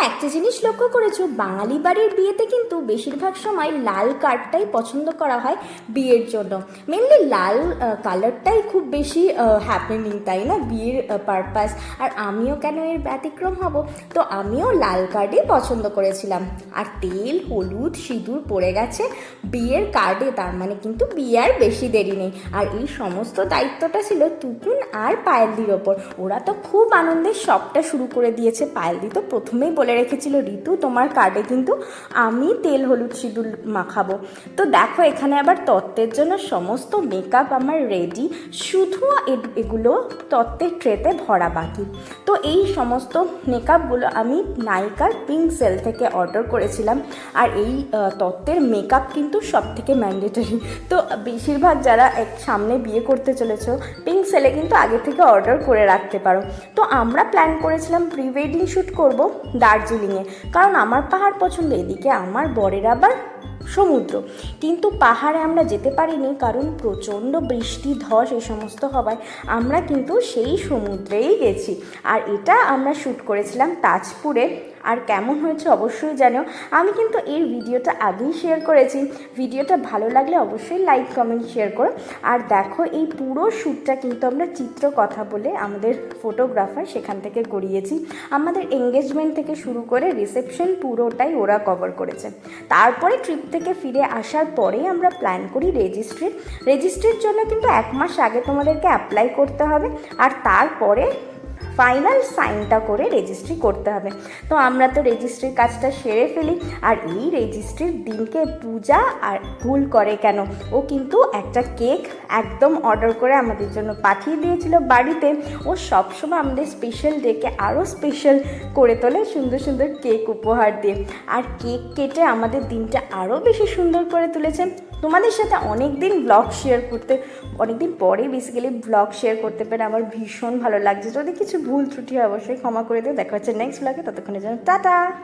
একটা জিনিস লক্ষ্য করেছো, বাঙালি বাড়ির বিয়েতে কিন্তু বেশিরভাগ সময় লাল কার্ডটাই পছন্দ করা হয় বিয়ের জন্য। মেনলি লাল কালারটাই খুব বেশি হ্যাপেনিং, তাই না, বিয়ের পারপাস। আর আমিও কেন এর ব্যতিক্রম হব, তো আমিও লাল কার্ডই পছন্দ করেছিলাম। আর তেল হলুদ সিঁদুর পড়ে গেছে বিয়ের কার্ডে, তার মানে কিন্তু বিয়ে আর বেশি দেরি নেই। আর এই সমস্ত দায়িত্বটা ছিল টুকুন আর পায়েলদির ওপর। ওরা তো খুব আনন্দের সবটা শুরু করে দিয়েছে। পায়েলদি তো প্রথমেই বলে রেখেছিল, ঋতু তোমার কার্ডে কিন্তু আমি তেল হলুদ সিঁদুর মাখাবো। তো দেখো এখানে আবার তত্ত্বের জন্য সমস্ত মেকআপ আমার রেডি, শুধু এগুলো তত্ত্বের ট্রেতে ভরা বাকি। তো এই সমস্ত মেকআপগুলো আমি নাইকার পিঙ্ক সেল থেকে অর্ডার করেছিলাম। আর এই তত্ত্বের মেকআপ কিন্তু সব থেকে ম্যান্ডেটরি। তো বেশিরভাগ যারা সামনে বিয়ে করতে চলেছো, পিঙ্ক সেলে কিন্তু আগে থেকে অর্ডার করে রাখতে পারো। তো আমরা প্ল্যান করেছিলাম প্রি ওয়েডিং শ্যুট করব দার্জিলিংয়ে, কারণ আমার পাহাড় পছন্দ, এদিকে আমার বরের আবার সমুদ্র। কিন্তু পাহাড়ে আমরা যেতে পারিনি, কারণ প্রচণ্ড বৃষ্টি ধস এই সমস্ত হওয়ায় আমরা কিন্তু সেই সমুদ্রেই গেছি। আর এটা আমরা শ্যুট করেছিলাম তাজপুরে। আর কেমন হয়েছে অবশ্যই জানিও। আমি কিন্তু এই ভিডিওটা আগেই শেয়ার করেছি। ভিডিওটা ভালো লাগলে অবশ্যই লাইক কমেন্ট শেয়ার করো। আর দেখো এই পুরো শ্যুটটা কিন্তু আমরা চিত্র কথা বলে আমাদের ফটোগ্রাফার সেখান থেকে করিয়েছি। আমাদের এঙ্গেজমেন্ট থেকে শুরু করে রিসেপশন পুরোটাই ওরা কভার করেছে। তারপরে ট্রিপ থেকে ফিরে আসার পরেই আমরা প্ল্যান করি রেজিস্ট্রির জন্য কিন্তু 1 মাস আগে তোমাদেরকে অ্যাপ্লাই করতে হবে। আর তারপরে ফাইনাল সাইনটা করে রেজিস্ট্রি করতে হবে। তো আমরা তো রেজিস্ট্রির কাজটা সেরে ফেলি। আর এই রেজিস্ট্রির দিনকে পূজা আর ভুল করে কেন, ও কিন্তু একটা কেক একদম অর্ডার করে আমাদের জন্য পাঠিয়ে দিয়েছিল বাড়িতে। ও সবসময় আমাদের স্পেশাল ডেকে আরও স্পেশাল করে তোলে সুন্দর সুন্দর কেক উপহার দিয়ে। আর কেক কেটে আমাদের দিনটা আরও বেশি সুন্দর করে তুলেছে। তোমাদের সাথে অনেকদিন পরে বেসিক্যালি ব্লগ শেয়ার করতে পেরে আমার ভীষণ ভালো লাগছে। যদি কিছু ভুল ত্রুটি হয় অবশ্যই ক্ষমা করে দিও। দেখা হচ্ছে নেক্সট ব্লগে, ততক্ষণের জন্য টাটা।